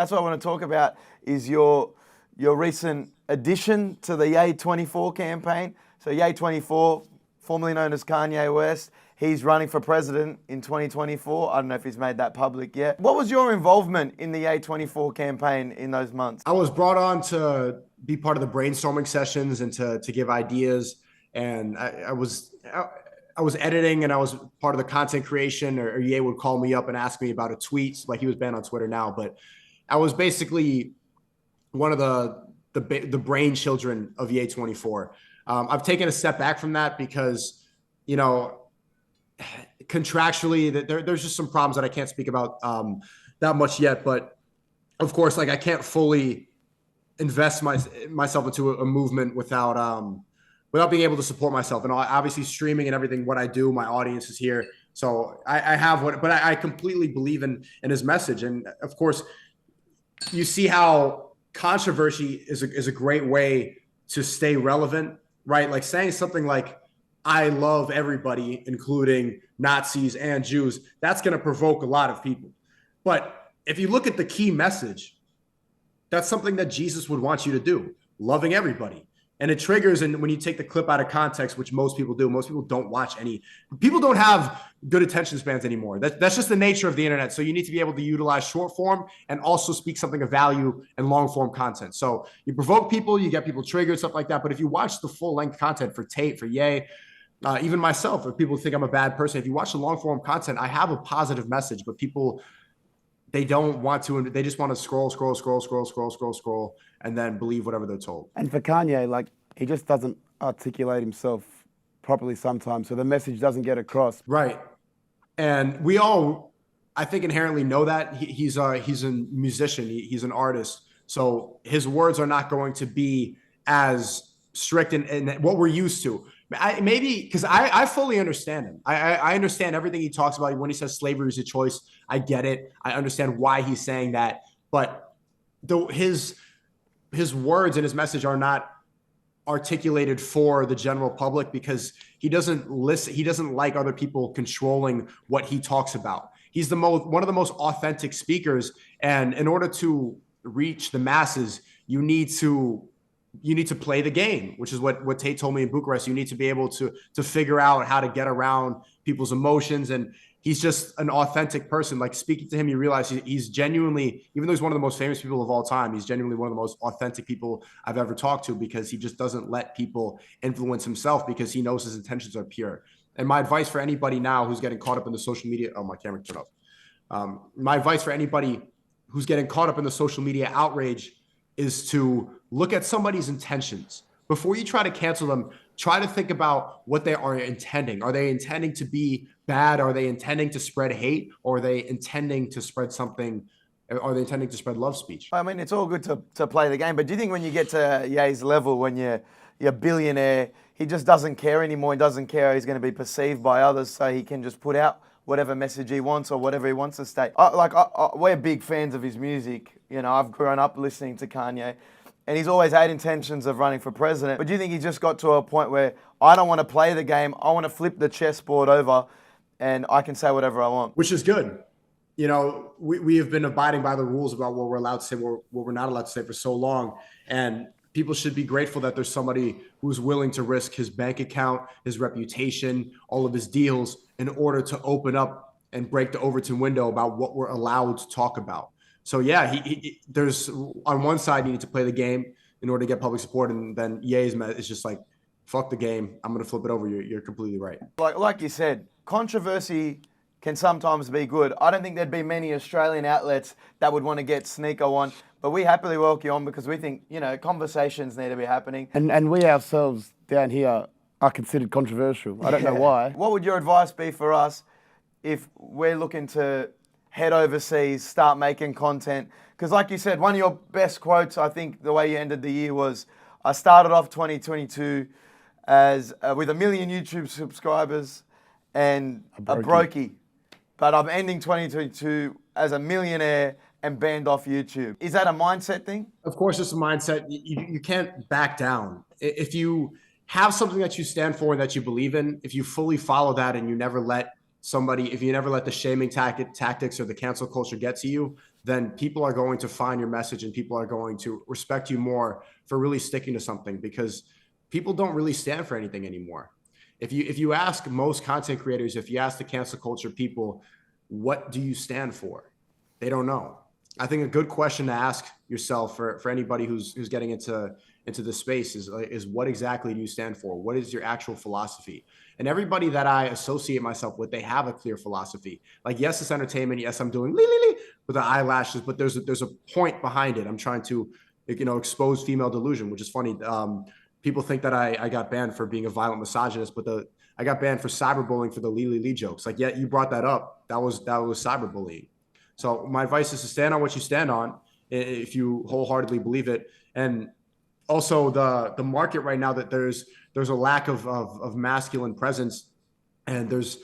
That's what I want to talk about is your recent addition to the Ye 24 campaign. So Ye 24, formerly known as Kanye West, he's running for president in 2024. I don't know if he's made that public yet. What was your involvement in the Ye 24 campaign in those months? I was brought on to be part of the brainstorming sessions and to give ideas. And I was editing and I was part of the content creation, or Ye would call me up and ask me about a tweet. Like, he was banned on Twitter now, but I was basically one of the brain children of Ye 24. I've taken a step back from that because, you know, contractually there's just some problems that I can't speak about that much yet. But of course, like, I can't fully invest myself into a movement without being able to support myself. And obviously streaming and everything, what I do, my audience is here. So I have but I completely believe in his message. And of course, you see how controversy is a great way to stay relevant, right? Like saying something like, I love everybody, including Nazis and Jews, that's going to provoke a lot of people. But if you look at the key message, that's something that Jesus would want you to do, loving everybody. And it triggers, and when you take the clip out of context, which most people do, most people don't watch people don't have good attention spans anymore. That's just the nature of the internet. So you need to be able to utilize short form and also speak something of value and long form content. So you provoke people, you get people triggered, stuff like that. But if you watch the full length content for Tate, for Ye, even myself, if people think I'm a bad person, if you watch the long form content, I have a positive message, but people, they don't want to, they just want to scroll, and then believe whatever they're told. And for Kanye, like, he just doesn't articulate himself properly sometimes, so the message doesn't get across. Right. And we all, I think, inherently know that. He's a musician, he's an artist, so his words are not going to be as strict in what we're used to. Maybe because I fully understand him. I understand everything he talks about. When he says slavery is a choice, I get it. I understand why he's saying that. But his words and his message are not articulated for the general public because he doesn't listen. He doesn't like other people controlling what he talks about. He's one of the most authentic speakers. And in order to reach the masses, you need to play the game, which is what Tate told me in Bucharest. You need to be able to figure out how to get around people's emotions. And he's just an authentic person. Like, speaking to him, you realize he's genuinely, even though he's one of the most famous people of all time, he's genuinely one of the most authentic people I've ever talked to, because he just doesn't let people influence himself because he knows his intentions are pure. And my advice for anybody now who's getting caught up in the social media, oh, my camera turned off. My advice for anybody who's getting caught up in the social media outrage is to look at somebody's intentions. Before you try to cancel them, try to think about what they are intending. Are they intending to be bad? Are they intending to spread hate? Or are they intending to spread something? Are they intending to spread love speech? I mean, it's all good to play the game, but do you think when you get to Ye's level, when you're a billionaire, he just doesn't care anymore? He doesn't care how he's going to be perceived by others, so he can just put out whatever message he wants or whatever he wants to state. We're big fans of his music. You know, I've grown up listening to Kanye, and he's always had intentions of running for president. But do you think he just got to a point where, I don't want to play the game, I want to flip the chessboard over and I can say whatever I want? Which is good. You know, we have been abiding by the rules about what we're allowed to say, what we're not allowed to say for so long. And people should be grateful that there's somebody who's willing to risk his bank account, his reputation, all of his deals in order to open up and break the Overton window about what we're allowed to talk about. So yeah, there's, on one side, you need to play the game in order to get public support. And then Ye's is just like, fuck the game, I'm going to flip it over. You're completely right. Like you said, controversy can sometimes be good. I don't think there'd be many Australian outlets that would want to get SNEAKO on, but we happily welcome you on because we think, you know, conversations need to be happening. And we ourselves down here are considered controversial. I don't know why. What would your advice be for us if we're looking to head overseas, start making content? Because like you said, one of your best quotes, I think the way you ended the year was, I started off 2022 as with 1 million YouTube subscribers and a brokey. But I'm ending 2022 as a millionaire and banned off YouTube. Is that a mindset thing? Of course, it's a mindset. You can't back down. If you have something that you stand for and that you believe in, if you fully follow that and you never let the shaming tactics or the cancel culture get to you, then people are going to find your message and people are going to respect you more for really sticking to something, because people don't really stand for anything anymore. If you ask most content creators, if you ask the cancel culture people, what do you stand for? They don't know. I think a good question to ask yourself for anybody who's getting into this space is what exactly do you stand for? What is your actual philosophy? And everybody that I associate myself with, they have a clear philosophy. Like, yes, it's entertainment. Yes, I'm doing with the eyelashes, but there's a point behind it. I'm trying to, expose female delusion, which is funny. People think that I got banned for being a violent misogynist, but I got banned for cyberbullying for the Lee jokes. Like, yeah, you brought that up. That was cyberbullying. So my advice is to stand on what you stand on if you wholeheartedly believe it. And also the market right now, that there's a lack of masculine presence, and there's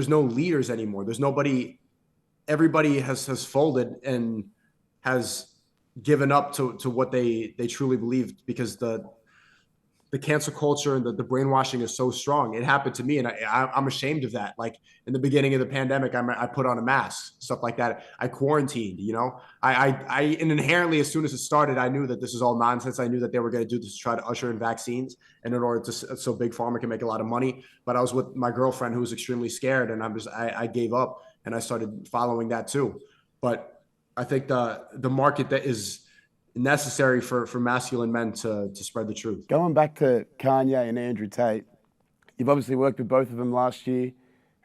no leaders anymore. There's nobody. Everybody has folded and has given up to what they truly believed, because the cancel culture and the brainwashing is so strong. It happened to me, and I'm ashamed of that. Like, in the beginning of the pandemic, I put on a mask, stuff like that. I quarantined, and inherently, as soon as it started, I knew that this is all nonsense. I knew that they were going to do this to try to usher in vaccines, and in order to, so Big Pharma can make a lot of money. But I was with my girlfriend, who was extremely scared, and I gave up, and I started following that too. But I think the market that is necessary for masculine men to spread the truth. Going back to Kanye and Andrew Tate, you've obviously worked with both of them last year,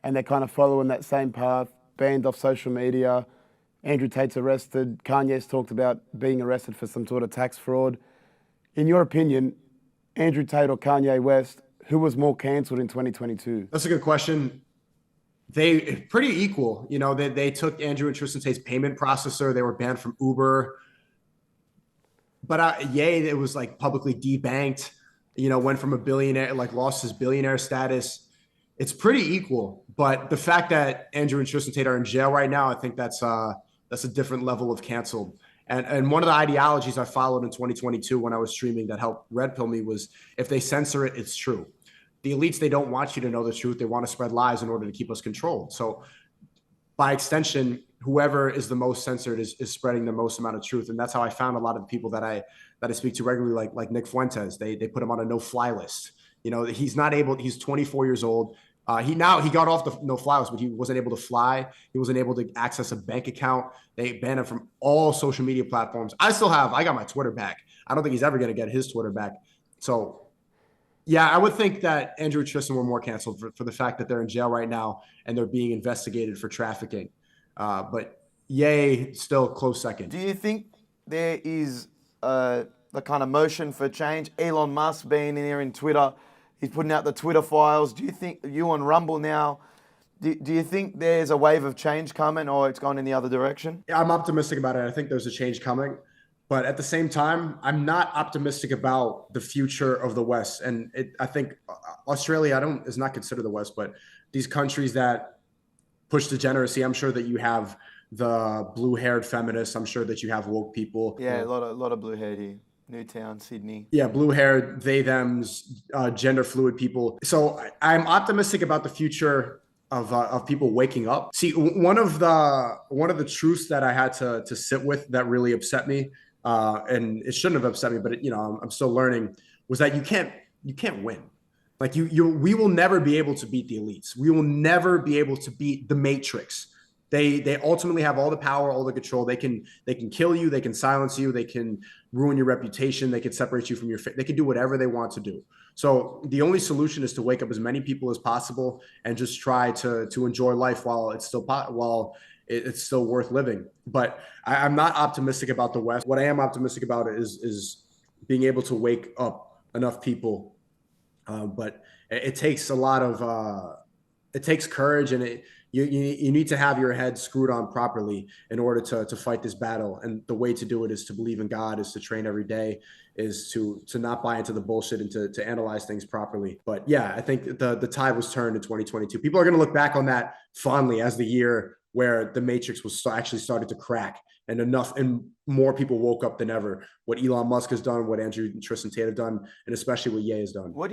and they're kind of following that same path, banned off social media. Andrew Tate's arrested. Kanye's talked about being arrested for some sort of tax fraud. In your opinion, Andrew Tate or Kanye West, who was more cancelled in 2022? That's a good question. They pretty equal. They took Andrew and Tristan Tate's payment processor. They were banned from Uber. But it was like publicly debanked, went from a billionaire, like lost his billionaire status. It's pretty equal. But the fact that Andrew and Tristan Tate are in jail right now, I think that's a different level of canceled. And one of the ideologies I followed in 2022 when I was streaming that helped red pill me was, if they censor it, it's true. The elites, they don't want you to know the truth. They want to spread lies in order to keep us controlled. So by extension, whoever is the most censored is spreading the most amount of truth. And that's how I found a lot of the people that I speak to regularly, like Nick Fuentes. They put him on a no-fly list. He's not able. He's 24 years old. He got off the no-fly list, but he wasn't able to fly. He wasn't able to access a bank account. They banned him from all social media platforms. I got my Twitter back. I don't think he's ever going to get his Twitter back. So yeah, I would think that Andrew and Tristan were more canceled for the fact that they're in jail right now and they're being investigated for trafficking. But Ye still close second. Do you think there is the kind of motion for change? Elon Musk being in here in Twitter, he's putting out the Twitter files. Do you think you on Rumble now? Do you think there's a wave of change coming, or it's gone in the other direction? Yeah, I'm optimistic about it. I think there's a change coming. But at the same time, I'm not optimistic about the future of the West. And I think Australia is not considered the West, but these countries that push degeneracy, I'm sure that you have the blue-haired feminists. I'm sure that you have woke people. Yeah, a lot of blue-haired here. Newtown, Sydney. Yeah, blue-haired, they, thems, gender-fluid people. So I'm optimistic about the future of people waking up. See, one of the truths that I had to sit with that really upset me, and it shouldn't have upset me, but I'm still learning, was that you can't win. Like we will never be able to beat the elites. We will never be able to beat the Matrix. They ultimately have all the power, all the control. They can kill you. They can silence you. They can ruin your reputation. They can separate you from your they can do whatever they want to do. So the only solution is to wake up as many people as possible and just try to enjoy life while it's still worth living. But I'm not optimistic about the West. What I am optimistic about is being able to wake up enough people. But it takes a lot of it takes courage, and you need to have your head screwed on properly in order to fight this battle. And the way to do it is to believe in God, is to train every day, is to not buy into the bullshit, and to analyze things properly. But yeah, I think the tide was turned in 2022. People are going to look back on that fondly as the year where the Matrix was actually started to crack, and more people woke up than ever. What Elon Musk has done, what Andrew and Tristan Tate have done, and especially what Ye has done.